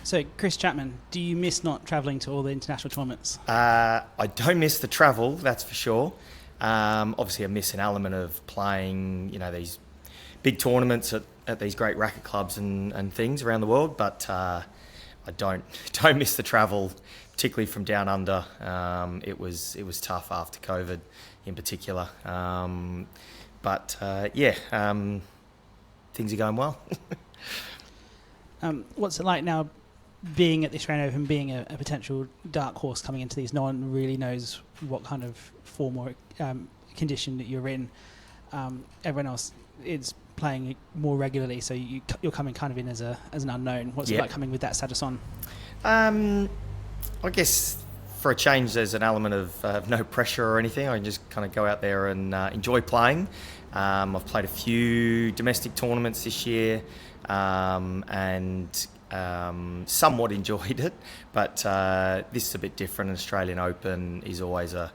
So, Chris Chapman, do you miss not travelling to all the international tournaments? I don't miss the travel, that's for sure. Obviously, I miss an element of playing, these big tournaments at these great racket clubs and things around the world. But I don't miss the travel, particularly from down under. It was tough after COVID, in particular. Things are going well. What's it like now being at the Australian Open, being a potential dark horse coming into these? No one really knows what kind of form or condition that you're in. Everyone else is playing more regularly, so you're coming kind of in as an unknown. What's it like coming with that status on? I guess for a change, there's an element of no pressure or anything. I can just kind of go out there and enjoy playing. I've played a few domestic tournaments this year and somewhat enjoyed it, but this is a bit different. An Australian Open is always a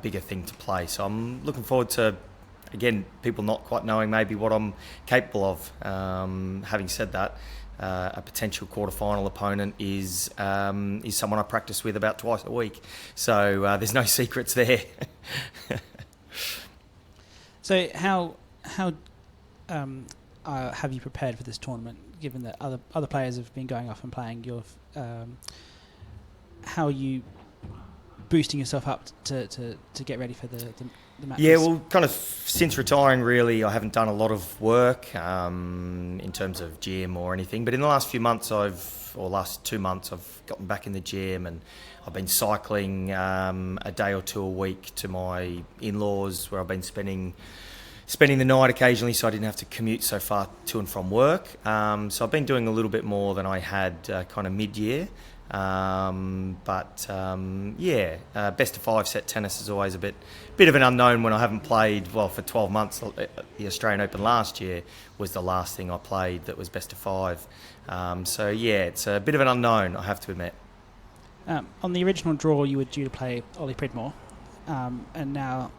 bigger thing to play. So I'm looking forward to, again, people not quite knowing maybe what I'm capable of. Having said that, a potential quarterfinal opponent is someone I practice with about twice a week. So there's no secrets there. So how have you prepared for this tournament, given that other players have been going off and playing? How are you boosting yourself up to get ready for the matches? Yeah, well, kind of since retiring, really, I haven't done a lot of work in terms of gym or anything. But in the last few months, last 2 months, I've gotten back in the gym and I've been cycling a day or two a week to my in-laws, where I've been spending the night occasionally, so I didn't have to commute so far to and from work. So I've been doing a little bit more than I had kind of mid-year. Best of 5 set tennis is always a bit of an unknown when I haven't played for 12 months. The Australian Open last year was the last thing I played that was best of 5. It's a bit of an unknown, I have to admit. On the original draw, you were due to play Ollie Pridmore, and now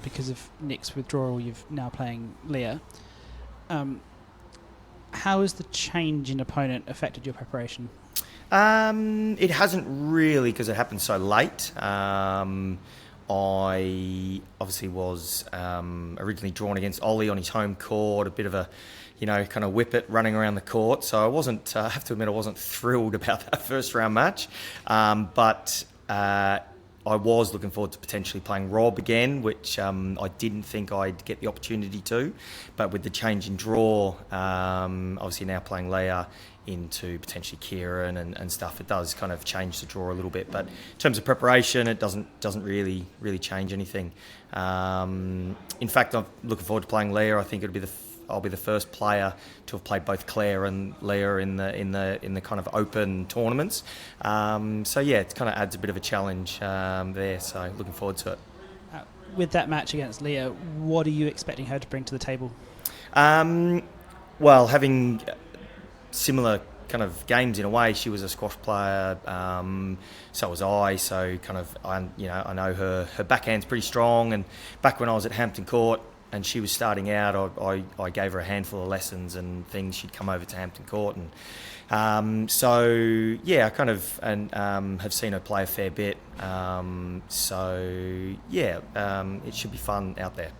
because of Nick's withdrawal, you've now playing Leah. How has the change in opponent affected your preparation? It hasn't really, because it happened so late. I obviously was originally drawn against Ollie on his home court, a bit of a, kind of whip it running around the court. So I have to admit, I wasn't thrilled about that first round match. But I was looking forward to potentially playing Rob again, which I didn't think I'd get the opportunity to. But with the change in draw, obviously now playing Leah into potentially Kieran and stuff, it does kind of change the draw a little bit. But in terms of preparation, it doesn't really change anything. In fact, I'm looking forward to playing Leah. I think I'll be the first player to have played both Claire and Leah in the kind of open tournaments. It kind of adds a bit of a challenge there. So looking forward to it. With that match against Leah, what are you expecting her to bring to the table? Having similar kind of games in a way. She was a squash player, so was I. So kind of I know her backhand's pretty strong. And back when I was at Hampton Court and she was starting out, I gave her a handful of lessons and things. She'd come over to Hampton Court, and I kind of have seen her play a fair bit. It should be fun out there.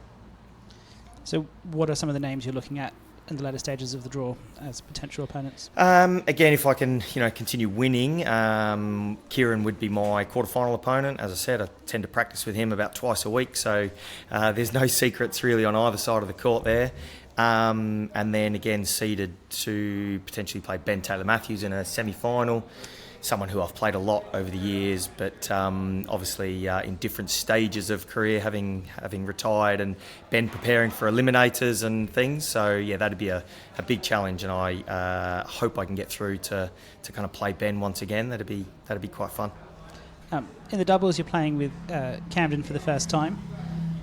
So what are some of the names you're looking at in the later stages of the draw as potential opponents? Again, if I can, continue winning, Kieran would be my quarterfinal opponent. As I said, I tend to practice with him about twice a week, so there's no secrets really on either side of the court there. And then again, seeded to potentially play Ben Taylor-Matthews in a semi-final. Someone who I've played a lot over the years, but obviously in different stages of career, having retired, and Ben preparing for eliminators and things. So that'd be a big challenge, and I hope I can get through to kind of play Ben once again. That'd be quite fun. In the doubles, you're playing with Camden for the first time.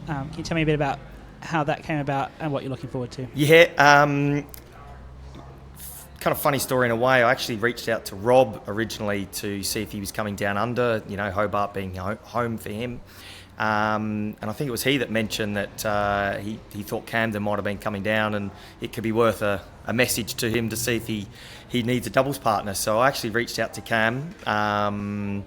Can you tell me a bit about how that came about and what you're looking forward to? Yeah. Kind of funny story in a way. I actually reached out to Rob originally to see if he was coming down under, Hobart being home for him. And I think it was he that mentioned that he thought Camden might have been coming down, and it could be worth a message to him to see if he needs a doubles partner. So I actually reached out to Cam, and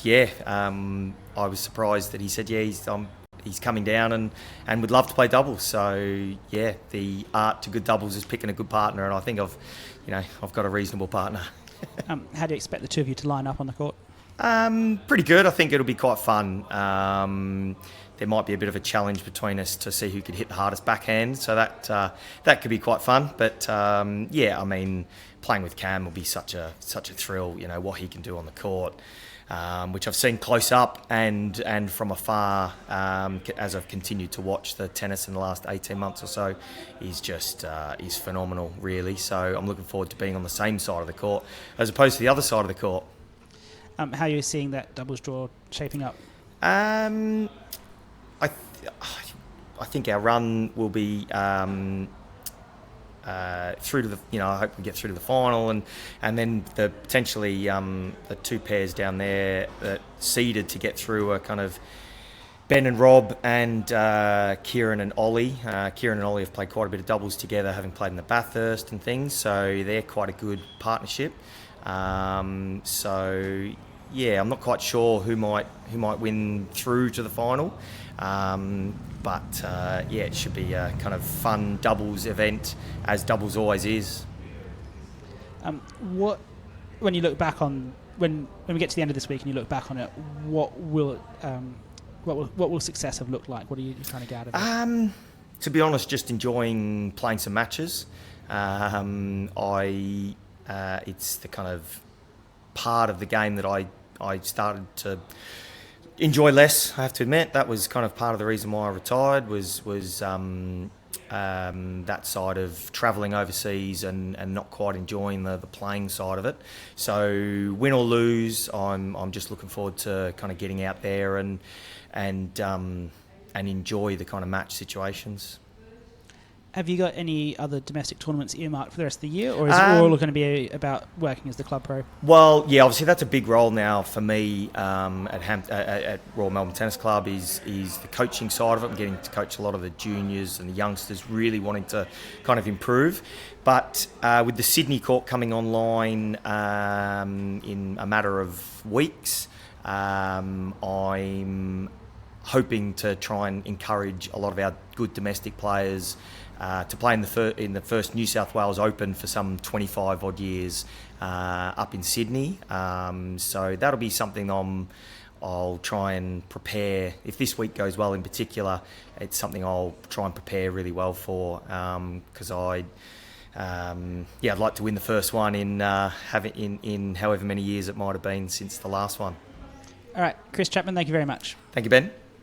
I was surprised that he said, he's coming down and would love to play doubles. So yeah, the art to good doubles is picking a good partner, and I think I've got a reasonable partner. How do you expect the two of you to line up on the court? Pretty good. I think it'll be quite fun. There might be a bit of a challenge between us to see who could hit the hardest backhand, so that could be quite fun. But playing with Cam will be such a thrill. What he can do on the court, which I've seen close up and from afar as I've continued to watch the tennis in the last 18 months or so, is phenomenal, really. So I'm looking forward to being on the same side of the court as opposed to the other side of the court. How are you seeing that doubles draw shaping up? I think our run will be through to the. I hope we get through to the final, and then the potentially the two pairs down there that seeded to get through are kind of Ben and Rob and Kieran and Ollie. Kieran and Ollie have played quite a bit of doubles together, having played in the Bathurst and things. So they're quite a good partnership. I'm not quite sure who might win through to the final, it should be a kind of fun doubles event, as doubles always is. When you look back on when we get to the end of this week and you look back on it, what will success have looked like? What are you trying to get out of it? To be honest, just enjoying playing some matches. It's the kind of part of the game that I started to enjoy less, I have to admit. That was kind of part of the reason why I retired, was that side of travelling overseas and not quite enjoying the playing side of it. So win or lose, I'm just looking forward to kind of getting out there and enjoy the kind of match situations. Have you got any other domestic tournaments earmarked for the rest of the year, or is it all going to be about working as the club pro? Well, yeah, obviously that's a big role now for me at Royal Melbourne Tennis Club is the coaching side of it. I'm getting to coach a lot of the juniors and the youngsters, really wanting to kind of improve. But with the Sydney court coming online in a matter of weeks, I'm hoping to try and encourage a lot of our good domestic players to play in the first New South Wales Open for some 25 odd years up in Sydney. So that'll be something I'll try and prepare. If this week goes well in particular, it's something I'll try and prepare really well for, because I'd like to win the first one in however many years it might have been since the last one. All right, Chris Chapman, thank you very much. Thank you, Ben.